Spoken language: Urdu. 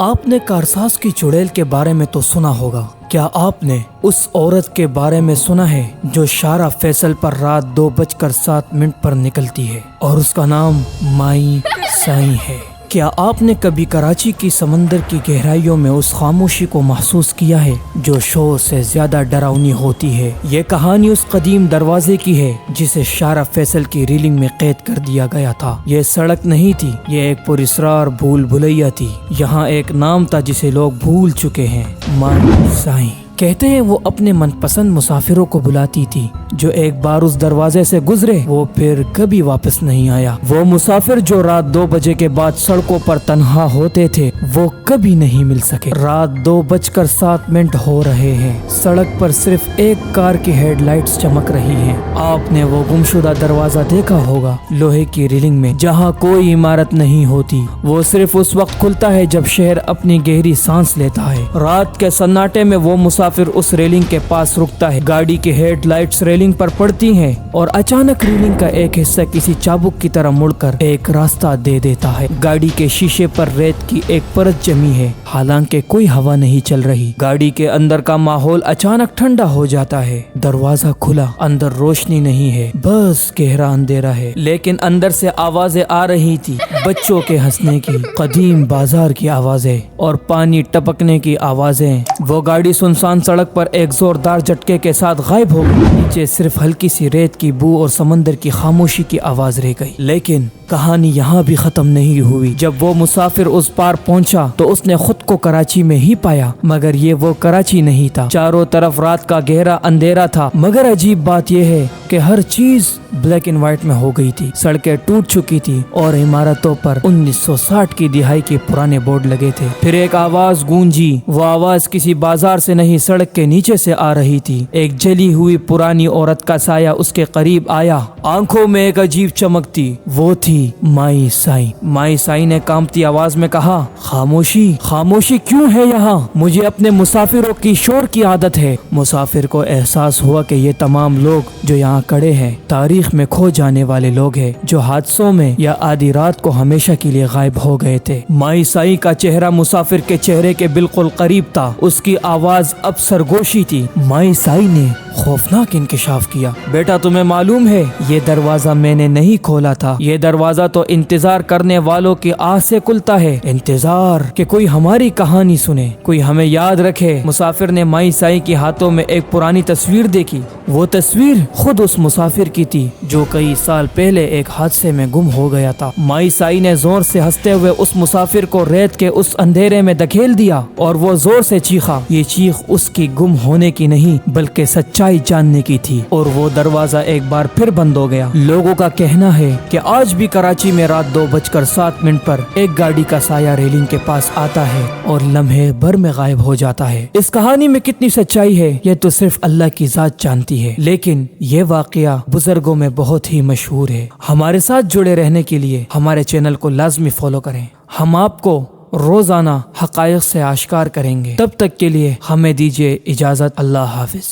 آپ نے کارساز کی چڑیل کے بارے میں تو سنا ہوگا، کیا آپ نے اس عورت کے بارے میں سنا ہے جو شارع فیصل پر رات 2:07 پر نکلتی ہے اور اس کا نام مائی سائیں ہے؟ کیا آپ نے کبھی کراچی کی سمندر کی گہرائیوں میں اس خاموشی کو محسوس کیا ہے جو شور سے زیادہ ڈراؤنی ہوتی ہے؟ یہ کہانی اس قدیم دروازے کی ہے جسے شارع فیصل کی ریلنگ میں قید کر دیا گیا تھا۔ یہ سڑک نہیں تھی، یہ ایک پراسرار بھول بھلیا تھی۔ یہاں ایک نام تھا جسے لوگ بھول چکے ہیں، مائی سائیں۔ کہتے ہیں وہ اپنے من پسند مسافروں کو بلاتی تھی، جو ایک بار اس دروازے سے گزرے وہ پھر کبھی واپس نہیں آیا۔ وہ مسافر جو رات 2 بجے کے بعد سڑکوں پر تنہا ہوتے تھے وہ کبھی نہیں مل سکے۔ رات 2:07 ہو رہے ہیں، سڑک پر صرف ایک کار کی ہیڈ لائٹس چمک رہی ہیں۔ آپ نے وہ گمشدہ دروازہ دیکھا ہوگا، لوہے کی ریلنگ میں، جہاں کوئی عمارت نہیں ہوتی۔ وہ صرف اس وقت کھلتا ہے جب شہر اپنی گہری سانس لیتا ہے۔ رات کے سناٹے میں وہ مسافر اس ریلنگ کے پاس رکتا ہے، گاڑی کی ہیڈ لائٹس ریلنگ پر پڑتی ہیں اور اچانک ریلنگ کا ایک حصہ کسی چابک کی طرح مڑ کر ایک راستہ دے دیتا ہے۔ گاڑی کے شیشے پر ریت کی ایک پرت جمی ہے، حالانکہ کوئی ہوا نہیں چل رہی۔ گاڑی کے اندر کا ماحول اچانک ٹھنڈا ہو جاتا ہے۔ دروازہ کھلا، اندر روشنی نہیں ہے، بس گہرا اندھیرا ہے، لیکن اندر سے آوازیں آ رہی تھی، بچوں کے ہنسنے کی، قدیم بازار کی آوازیں اور پانی ٹپکنے کی آوازیں۔ وہ گاڑی سنسان سڑک پر ایک زوردار جھٹکے کے ساتھ غائب ہو گئی۔ نیچے صرف ہلکی سی ریت کی بو اور سمندر کی خاموشی کی آواز رہ گئی۔ لیکن کہانی یہاں بھی ختم نہیں ہوئی۔ جب وہ مسافر اس پار پہنچا تو اس نے خود کو کراچی میں ہی پایا، مگر یہ وہ کراچی نہیں تھا۔ چاروں طرف رات کا گہرا اندھیرا تھا، مگر عجیب بات یہ ہے کہ ہر چیز بلیک اینڈ وائٹ میں ہو گئی تھی۔ سڑکیں ٹوٹ چکی تھی اور عمارتوں پر 1960 کی دہائی کے پرانے بورڈ لگے تھے۔ پھر ایک آواز گونجی، وہ آواز کسی بازار سے نہیں، سڑک کے نیچے سے آ رہی تھی۔ ایک جلی ہوئی پرانی عورت کا سایہ اس کے قریب آیا، آنکھوں میں ایک عجیب چمک تھی۔ وہ تھی مائی سائیں۔ مائی سائیں نے کانپتی آواز میں کہا، خاموشی، خاموشی کیوں ہے یہاں؟ مجھے اپنے مسافروں کی شور کی عادت ہے۔ مسافر کو احساس ہوا کہ یہ تمام لوگ جو یہاں کھڑے ہیں تاریخ میں کھو جانے والے لوگ ہیں، جو حادثوں میں یا آدھی رات کو ہمیشہ کے لیے غائب ہو گئے تھے۔ مائی سائیں کا چہرہ مسافر کے چہرے کے بالکل قریب تھا، اس کی آواز اب سرگوشی تھی۔ مائی سائیں نے خوفناک انکشاف کیا، بیٹا تمہیں معلوم ہے یہ دروازہ میں نے نہیں کھولا تھا، یہ دروازہ تو انتظار کرنے والوں کی آس سے کھلتا ہے، انتظار کہ کوئی ہماری کہانی سنے، کوئی ہمیں یاد رکھے۔ مسافر نے مائی سائیں کے ہاتھوں میں ایک پرانی تصویر دیکھی۔ وہ تصویر خود اس مسافر کی تھی جو کئی سال پہلے ایک حادثے میں گم ہو گیا تھا۔ مائی سائیں نے زور سے ہنستے ہوئے اس مسافر کو ریت کے اس اندھیرے میں دھکیل دیا اور وہ زور سے چیخا۔ یہ چیخ اس کی گم ہونے کی نہیں بلکہ سچائی جاننے کی تھی، اور وہ دروازہ ایک بار پھر بند ہو گیا۔ لوگوں کا کہنا ہے کہ آج بھی کراچی میں رات 2:07 پر ایک گاڑی کا سایہ ریلنگ کے پاس آتا ہے اور لمحے بھر میں غائب ہو جاتا ہے۔ اس کہانی میں کتنی سچائی ہے یہ تو صرف اللہ کی ذات جانتی ہے، لیکن یہ واقعہ بزرگوں میں بہت ہی مشہور ہے۔ ہمارے ساتھ جڑے رہنے کے لیے ہمارے چینل کو لازمی فالو کریں، ہم آپ کو روزانہ حقائق سے آشکار کریں گے۔ تب تک کے لیے ہمیں دیجیے اجازت، اللہ حافظ۔